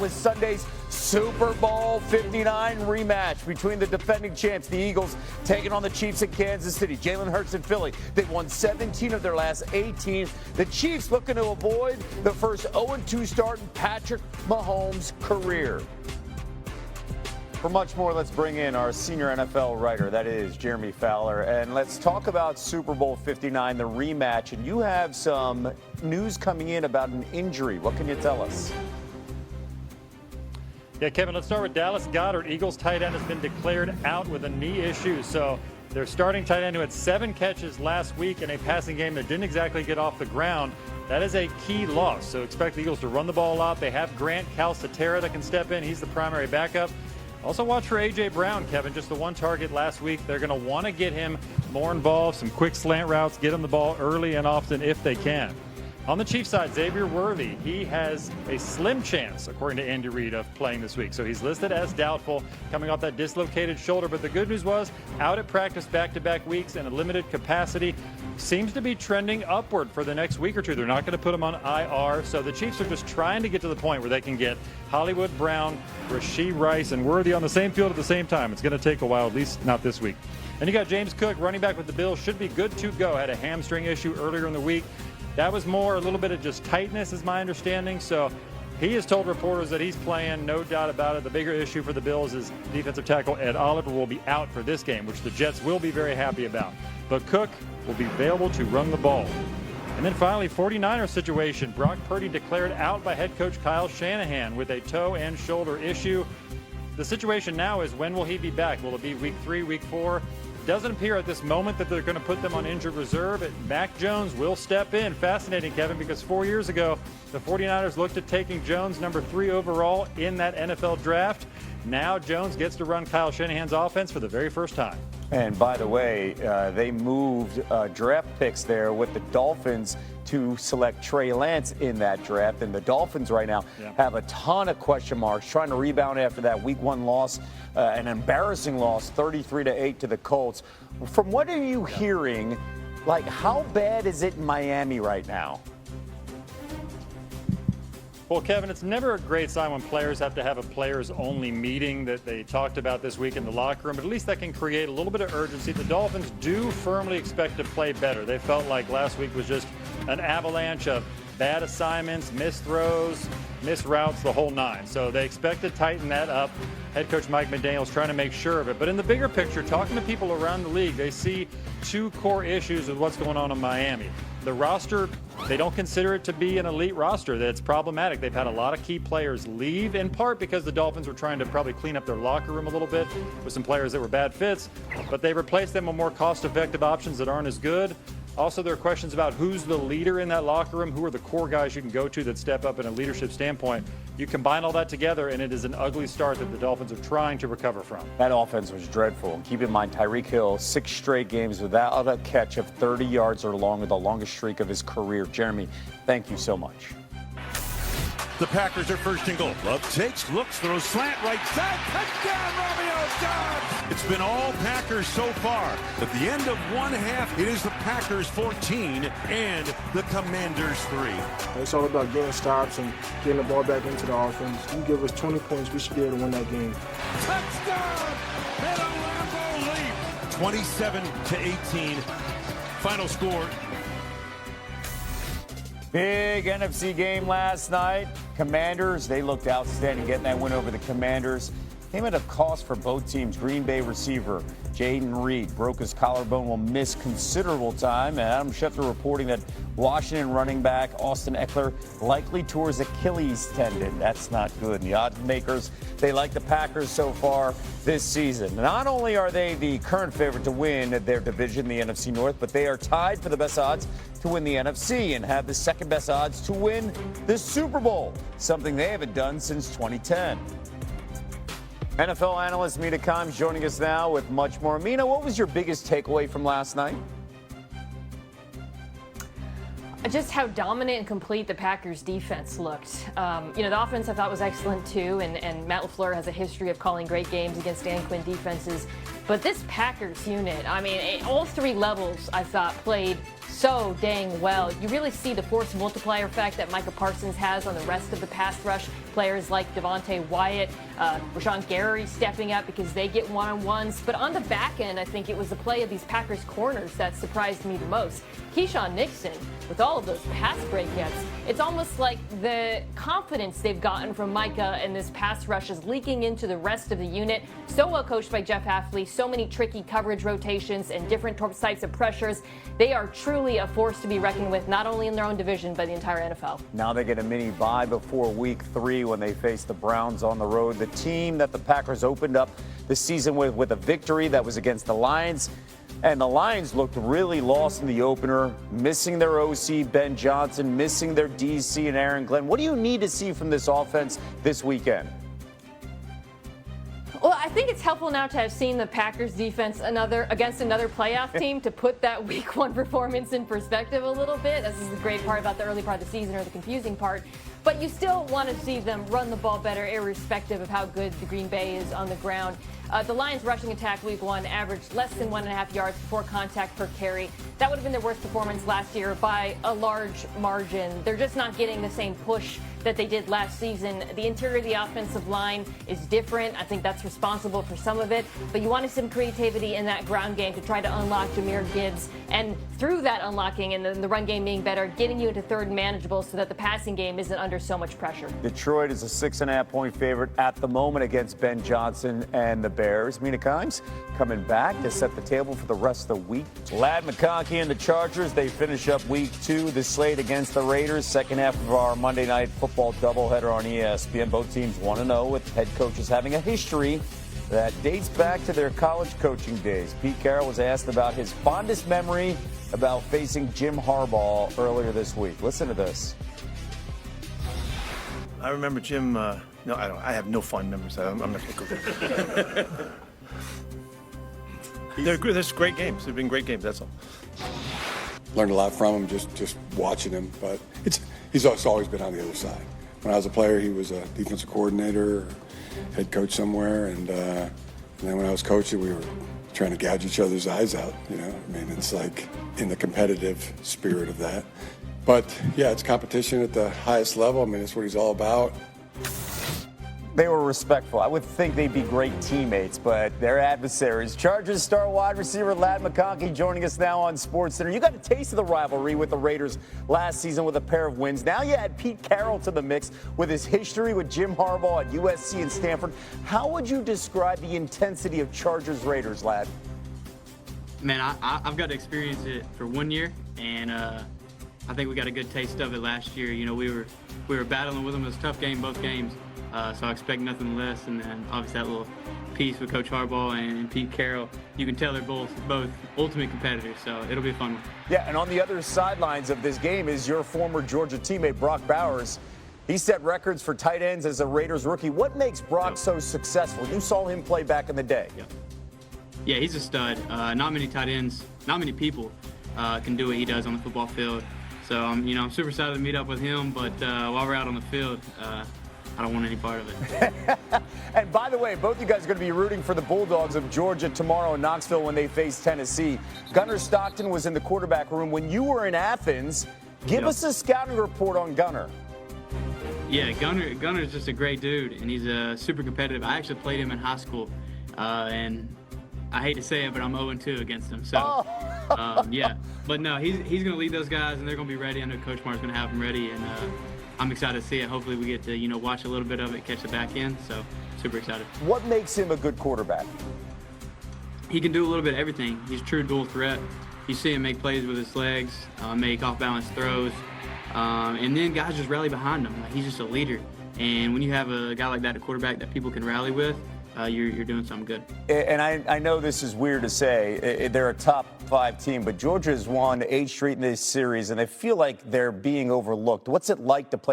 with Sunday's Super Bowl 59 rematch between the defending champs, the Eagles, taking on the Chiefs in Kansas City. Jalen Hurts in Philly. They've won 17 of their last 18. The Chiefs looking to avoid the first 0-2 start in Patrick Mahomes' career. For much more, let's bring in our senior NFL writer, that is Jeremy Fowler, and let's talk about Super Bowl 59, the rematch. And you have some news coming in about an injury. What can you tell us? Yeah, Kevin, let's start with Dallas Goedert. Eagles tight end has been declared out with a knee issue. So their starting tight end, who had 7 catches last week in a passing game that didn't exactly get off the ground, that is a key loss. So expect the Eagles to run the ball a lot. They have Grant Calcaterra that can step in. He's the primary backup. Also watch for A.J. Brown, Kevin, just the 1 target last week. They're going to want to get him more involved, some quick slant routes, get him the ball early and often if they can. On the Chiefs side, Xavier Worthy, he has a slim chance, according to Andy Reid, of playing this week. So he's listed as doubtful, coming off that dislocated shoulder. But the good news was, out at practice back-to-back weeks in a limited capacity, seems to be trending upward for the next week or two. They're not going to put him on IR. So the Chiefs are just trying to get to the point where they can get Hollywood Brown, Rashee Rice, and Worthy on the same field at the same time. It's going to take a while, at least not this week. And you got James Cook, running back with the Bills, should be good to go. Had a hamstring issue earlier in the week. That was more a little bit of just tightness, is my understanding. So he has told reporters that he's playing, no doubt about it. The bigger issue for the Bills is defensive tackle Ed Oliver will be out for this game, which the Jets will be very happy about. But Cook will be available to run the ball. And then finally, 49ers situation. Brock Purdy declared out by head coach Kyle Shanahan with a toe and shoulder issue. The situation now is, when will he be back? Will it be week 3, week 4? Doesn't appear at this moment that they're going to put them on injured reserve. Mac Jones will step in. Fascinating, Kevin, because 4 years ago, the 49ers looked at taking Jones number 3 overall in that NFL draft. Now Jones gets to run Kyle Shanahan's offense for the very first time. And by the way, they moved draft picks there with the Dolphins to select Trey Lance in that draft. And the Dolphins right now have a ton of question marks, trying to rebound after that week 1 loss, an embarrassing loss, 33-8 to the Colts. From what are you hearing, like, how bad is it in Miami right now? Well, Kevin, it's never a great sign when players have to have a players-only meeting that they talked about this week in the locker room, but at least that can create a little bit of urgency. The Dolphins do firmly expect to play better. They felt like last week was just an avalanche of bad assignments, missed throws, missed routes, the whole 9. So they expect to tighten that up. Head coach Mike McDaniel's trying to make sure of it. But in the bigger picture, talking to people around the league, they see 2 core issues with what's going on in Miami. The roster, they don't consider it to be an elite roster. That's problematic. They've had a lot of key players leave, in part because the Dolphins were trying to probably clean up their locker room a little bit with some players that were bad fits, but they replaced them with more cost-effective options that aren't as good. Also, there are questions about who's the leader in that locker room, who are the core guys you can go to that step up in a leadership standpoint. You combine all that together, and it is an ugly start that the Dolphins are trying to recover from. That offense was dreadful. Keep in mind, Tyreek Hill, 6 straight games without a catch of 30 yards or longer, the longest streak of his career. Jeremy, thank you so much. The Packers are first and goal. Love takes, looks, throws slant right side. Touchdown, Romeo Doubs! It's been all Packers so far. At the end of 1 half, it is the Packers 14 and the Commanders 3. It's all about getting stops and getting the ball back into the offense. You give us 20 points, we should be able to win that game. Touchdown! And a Lambeau leap. 27-18. Final score. Big NFC game last night. Commanders, they looked outstanding getting that win over the Commanders. Came at a cost for both teams. Green Bay receiver Jayden Reed broke his collarbone, will miss considerable time. And Adam Schefter reporting that Washington running back Austin Eckler likely tore his Achilles tendon. That's not good. And the odds makers, they like the Packers so far this season. Not only are they the current favorite to win their division, the NFC North, but they are tied for the best odds to win the NFC and have the second best odds to win the Super Bowl, something they haven't done since 2010. NFL analyst Mina Kimes joining us now with much more. Mina, what was your biggest takeaway from last night? Just how dominant and complete the Packers defense looked. The offense I thought was excellent too, and Matt LaFleur has a history of calling great games against Dan Quinn defenses. But this Packers unit, all 3 levels I thought played so dang well. You really see the force multiplier effect that Micah Parsons has on the rest of the pass rush. Players like Devontae Wyatt, Rashawn Gary stepping up because they get one-on-ones. But on the back end, I think it was the play of these Packers corners that surprised me the most. Keyshawn Nixon, with all of those pass breakups, it's almost like the confidence they've gotten from Micah and this pass rush is leaking into the rest of the unit. So well coached by Jeff Hafley, so many tricky coverage rotations and different types of pressures. They are truly a force to be reckoned with, not only in their own division, but the entire NFL. Now they get a mini bye before week 3 when they face the Browns on the road. The team that the Packers opened up the season with a victory that was against the Lions. And the Lions looked really lost in the opener, missing their OC, Ben Johnson, missing their DC and Aaron Glenn. What do you need to see from this offense this weekend? Well, I think it's helpful now to have seen the Packers defense against another playoff team to put that week 1 performance in perspective a little bit. This is the great part about the early part of the season, or the confusing part. But you still want to see them run the ball better, irrespective of how good the Green Bay is on the ground. The Lions' rushing attack week 1 averaged less than 1.5 yards before contact per carry. That would have been their worst performance last year by a large margin. They're just not getting the same push that they did last season. The interior of the offensive line is different. I think that's responsible for some of it. But you want to see some creativity in that ground game to try to unlock Jahmyr Gibbs. And through that unlocking and the run game being better, getting you into third and manageable so that the passing game isn't under so much pressure. Detroit is a 6.5-point favorite at the moment against Ben Johnson and the Bears. Mina Kimes coming back to set the table for the rest of the week. Ladd McConkey and the Chargers, they finish up week 2. The slate against the Raiders. Second half of our Monday Night Football doubleheader on ESPN. Both teams 1-0 with head coaches having a history that dates back to their college coaching days. Pete Carroll was asked about his fondest memory about facing Jim Harbaugh earlier this week. Listen to this. I remember Jim. No, I don't. I have no fond memories. I'm not going to go there. They're great games. They've been great games. That's all. Learned a lot from him just watching him, but he's also always been on the other side. When I was a player, he was a defensive coordinator, head coach somewhere, and then when I was coaching, we were trying to gouge each other's eyes out. You know, I mean, it's like in the competitive spirit of that. But yeah, it's competition at the highest level. I mean, it's what he's all about. They were respectful. I would think they'd be great teammates, but they're adversaries. Chargers star wide receiver Ladd McConkey joining us now on SportsCenter. You got a taste of the rivalry with the Raiders last season with a pair of wins. Now you add Pete Carroll to the mix with his history with Jim Harbaugh at USC and Stanford. How would you describe the intensity of Chargers-Raiders, Ladd? Man, I've got to experience it for 1 year, and I think we got a good taste of it last year. You know, we were battling with them. It was a tough game, both games. So I expect nothing less. And then obviously that little piece with Coach Harbaugh and Pete Carroll, you can tell they're both ultimate competitors. So it'll be a fun one. Yeah, and on the other sidelines of this game is your former Georgia teammate Brock Bowers. He set records for tight ends as a Raiders rookie. What makes Brock so successful? You saw him play back in the day. Yeah, he's a stud. Not many tight ends, not many people can do what he does on the football field. So I'm super excited to meet up with him. But while we're out on the field, I don't want any part of it. And by the way, both you guys are going to be rooting for the Bulldogs of Georgia tomorrow in Knoxville when they face Tennessee. Gunnar Stockton was in the quarterback room when you were in Athens. Give us a scouting report on Gunnar. Yeah, Gunner's just a great dude, and he's super competitive. I actually played him in high school, and I hate to say it, but I'm 0-2 against him. So, yeah. But no, he's going to lead those guys, and they're going to be ready. I know Coach Mark's going to have them ready, and I'm excited to see it. Hopefully we get to, watch a little bit of it, catch the back end. So, super excited. What makes him a good quarterback? He can do a little bit of everything. He's a true dual threat. You see him make plays with his legs, make off-balance throws, and then guys just rally behind him. Like, he's just a leader. And when you have a guy like that, a quarterback that people can rally with, you're doing something good. And I know this is weird to say. They're a top 5 team, but Georgia has won 8 straight in this series, and they feel like they're being overlooked. What's it like to play